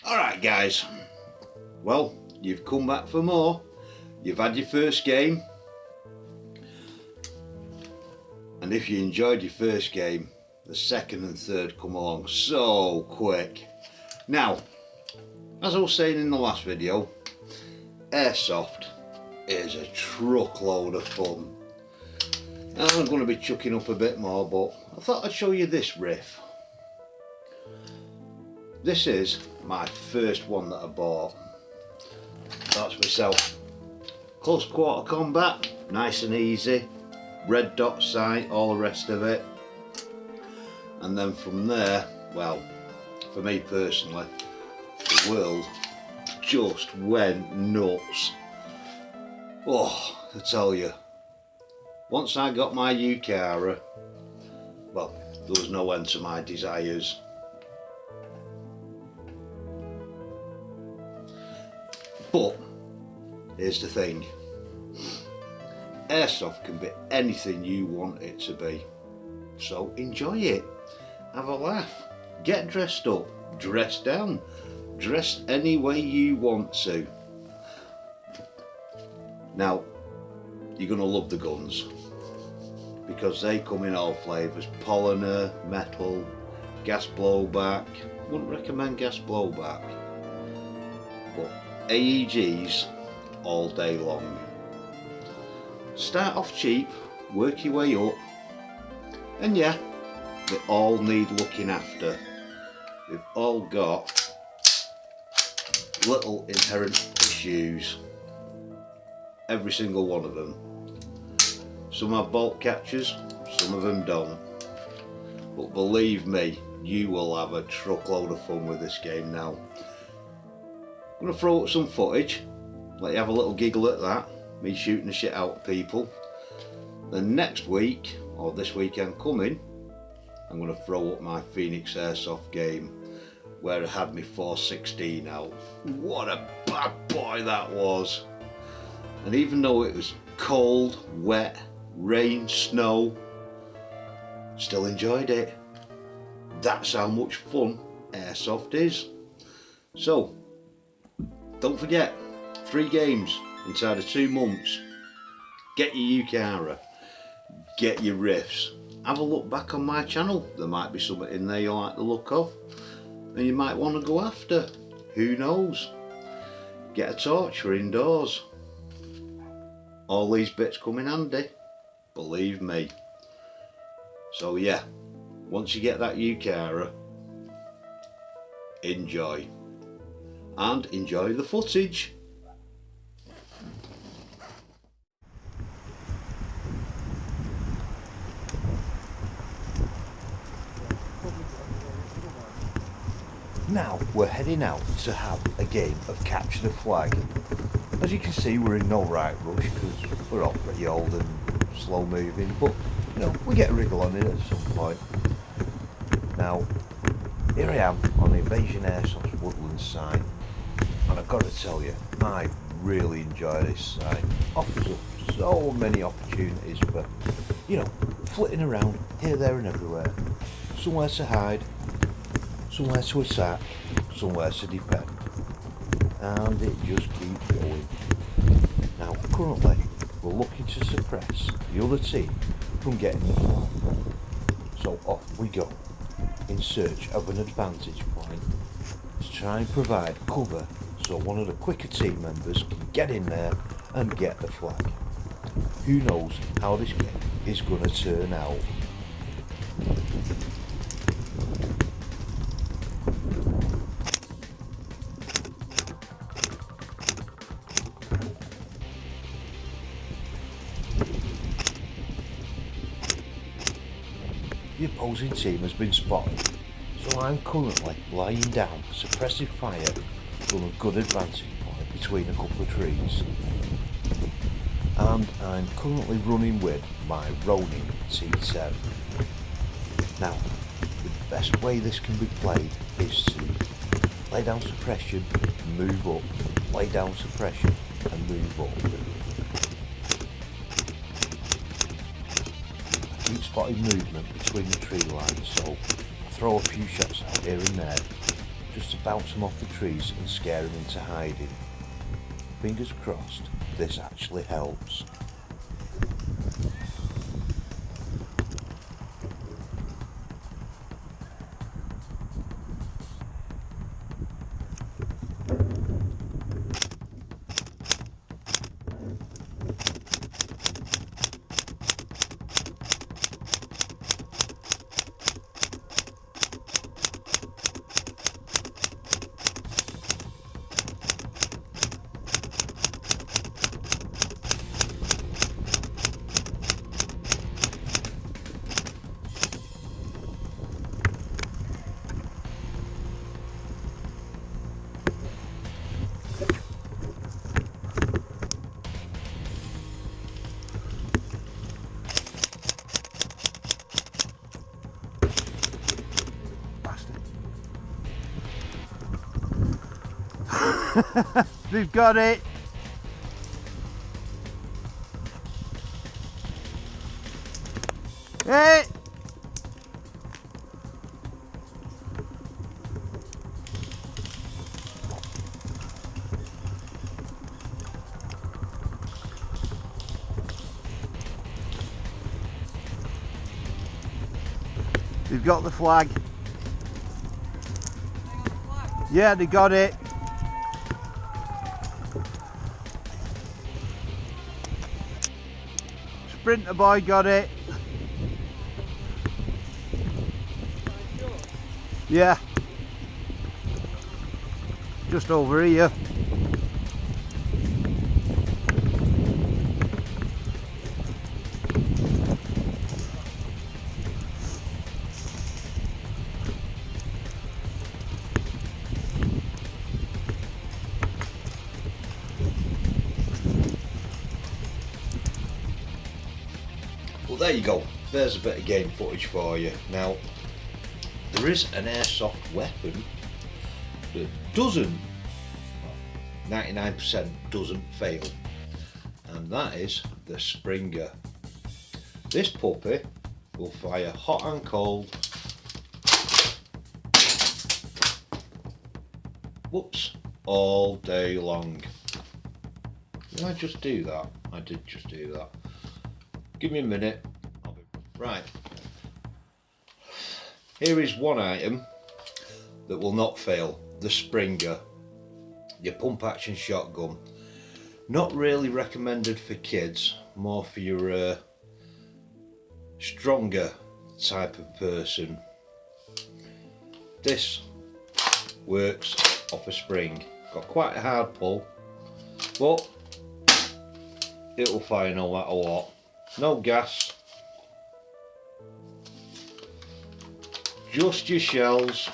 Alright guys, well, you've come back for more. You've had your first game, and if you enjoyed your first game, the second and third come along so quick. Now, as I was saying in the last video, Airsoft is a truckload of fun. Now, I'm going to be chucking up a bit more, but I thought I'd show you this riff. This is my first one that I bought. That's myself. Close quarter combat, nice and easy. Red dot sight, all the rest of it. And then from there, well, for me personally, the world just went nuts. Oh, I tell you, once I got my Yukara, well, there was no end to my desires. But here's the thing, Airsoft can be anything you want it to be, so enjoy it, have a laugh, get dressed up, dress down, dress any way you want to. Now, you're going to love the guns, because they come in all flavours, polymer, metal, gas blowback. Wouldn't recommend gas blowback, but AEGs all day long. Start off cheap, work your way up, and yeah, they all need looking after. They've all got little inherent issues, every single one of them. Some have bolt catchers, some of them don't, but believe me, you will have a truckload of fun with this game now. I'm going to throw up some footage, let you have a little giggle at that, me shooting the shit out of people. Then next week, or this weekend coming, I'm going to throw up my Phoenix Airsoft game, where I had my 416 out. What a bad boy that was! And even though it was cold, wet, rain, snow, still enjoyed it. That's how much fun Airsoft is. So, don't forget, 3 games inside of 2 months. Get your Yukara, get your riffs. Have a look back on my channel, there might be something in there you like the look of, and you might want to go after, who knows. Get a torch for indoors. All these bits come in handy, believe me. So yeah, once you get that Yukara, enjoy. And enjoy the footage. Now we're heading out to have a game of capture the flag. As you can see, we're in no right rush because we're all pretty old and slow moving, but you know, we get a wriggle on it at some point. Now, here I am on the Invasion Airsoft Woodland site, and I've got to tell you, I really enjoy this site. Offers up so many opportunities for, you know, flitting around here, there and everywhere. Somewhere to hide, somewhere to attack, somewhere to defend. And it just keeps going. Now currently we're looking to suppress the other team from getting the flag. So off we go in search of an advantage point to try and provide cover so one of the quicker team members can get in there and get the flag. Who knows how this game is going to turn out. The opposing team has been spotted, so I'm currently lying down suppressive fire from a good advantage point between a couple of trees. And I'm currently running with my Ronin T10. Now, the best way this can be played is to lay down suppression, move up, lay down suppression and move up. spotted movement between the tree lines, so I throw a few shots out here and there just to bounce them off the trees and scare them into hiding. Fingers crossed this actually helps. We've got it. Hey! We've got the flag. Yeah, they got it. Sprinter boy got it. Yeah. Just over here. Well, there you go. There's a bit of game footage for you. Now, there is an airsoft weapon that doesn't, 99% doesn't fail, and that is the Springer. This puppy will fire hot and cold. Whoops, all day long. Did I just do that? I did just do that. Give me a minute. Right. Here is one item that will not fail. The Springer. Your pump action shotgun. Not really recommended for kids. More for your stronger type of person. This works off a spring. Got quite a hard pull, but it will fire no matter what. No gas, just your shells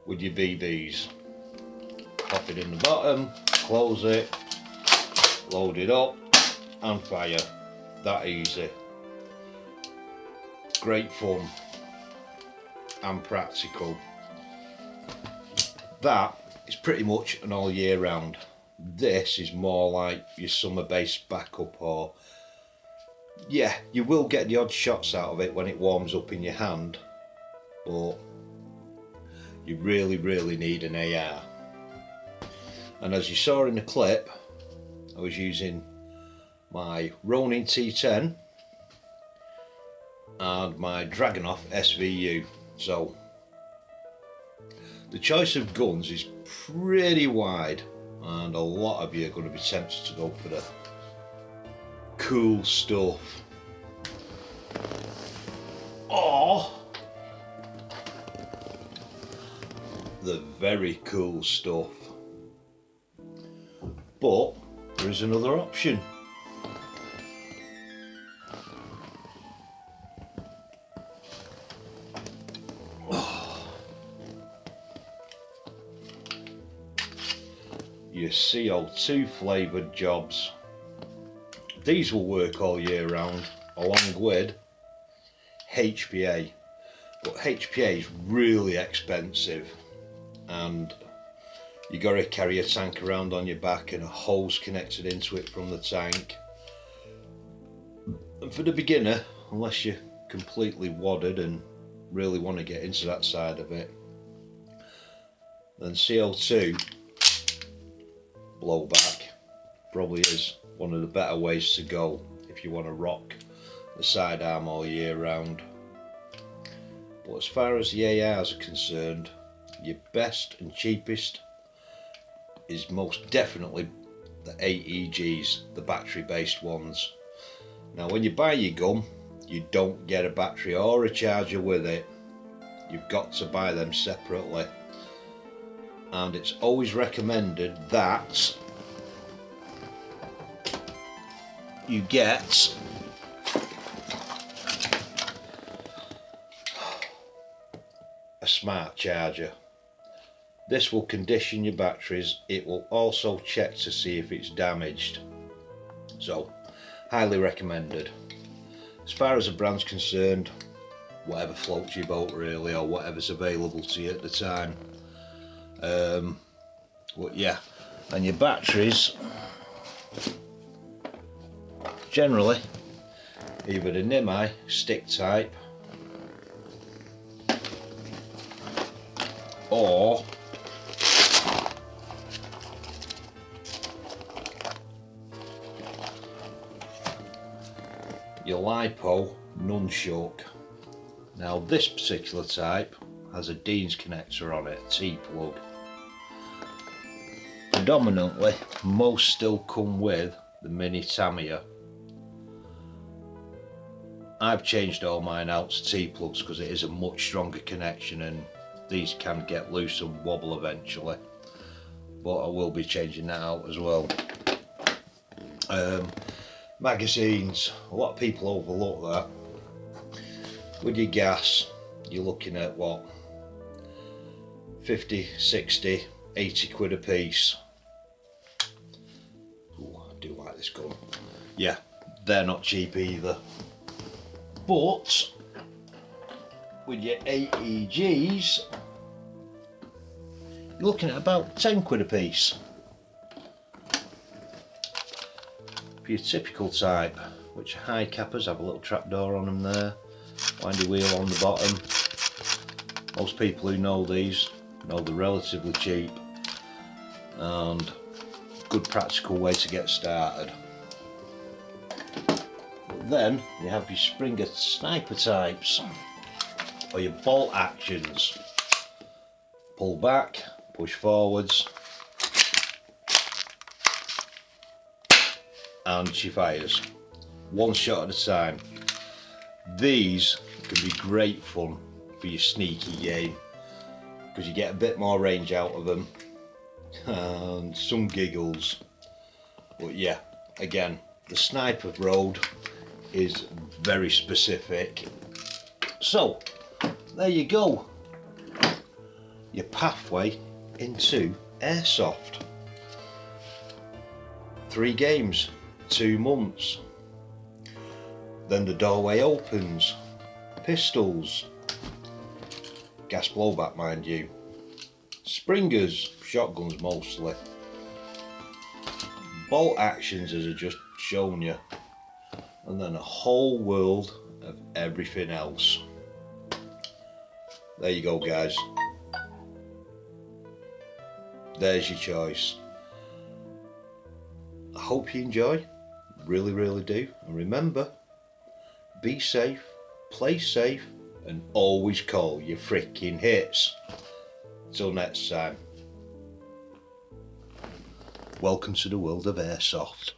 with your BBs. Pop it in the bottom, close it, load it up and fire. That easy. Great fun and practical. That is pretty much an all year round. This is more like your summer based backup, or yeah, you will get the odd shots out of it when it warms up in your hand, but you really need an AR. And as you saw in the clip, I was using my Ronin T10 and my Dragunov SVU. So the choice of guns is pretty wide, and a lot of you are going to be tempted to go for the cool stuff, or the very cool stuff. But there is another option. Your CO2 flavoured jobs. These will work all year round, along with HPA. But HPA is really expensive, and you got to carry a tank around on your back and a hose connected into it from the tank. And for the beginner, unless you're completely wadded and really want to get into that side of it, then CO2 blowback probably is one of the better ways to go if you want to rock the sidearm all year round. But as far as the ARs are concerned, your best and cheapest is most definitely the AEGs, the battery based ones. Now when you buy your gun, you don't get a battery or a charger with it. You've got to buy them separately. And it's always recommended that you get a smart charger. This will condition your batteries. It will also check to see if it's damaged. So, highly recommended. As far as the brand's concerned, whatever floats your boat really, or whatever's available to you at the time. But yeah, and your batteries, generally, either the NIMI stick type or your LiPo nunchuck. Now this particular type has a Dean's connector on it, a T-plug. Predominantly, most still come with the mini Tamiya. I've changed all mine out to T-plugs because it is a much stronger connection and these can get loose and wobble eventually. But I will be changing that out as well. Magazines, a lot of people overlook that. With your gas, you're looking at what, 50, 60, 80 quid a piece. Ooh, I do like this gun. Yeah, they're not cheap either. But with your AEGs, you're looking at about 10 quid a piece. For your typical type, which high cappers have a little trapdoor on them there, windy wheel on the bottom. Most people who know these know they're relatively cheap and good practical way to get started. But then you have your Springer sniper types or your bolt actions. Pull back, push forwards, and she fires. One shot at a time. These can be great fun for your sneaky game because you get a bit more range out of them and some giggles. But yeah, again, the sniper road is very specific. So there you go, your pathway into Airsoft. 3 games, 2 months. Then the doorway opens. Pistols, gas blowback mind you, Springers, shotguns mostly, bolt actions as I just shown you, and then a whole world of everything else. There you go guys, there's your choice. I hope you enjoy, really do, and remember, be safe, play safe, and always call your freaking hits. Till next time. Welcome to the world of Airsoft.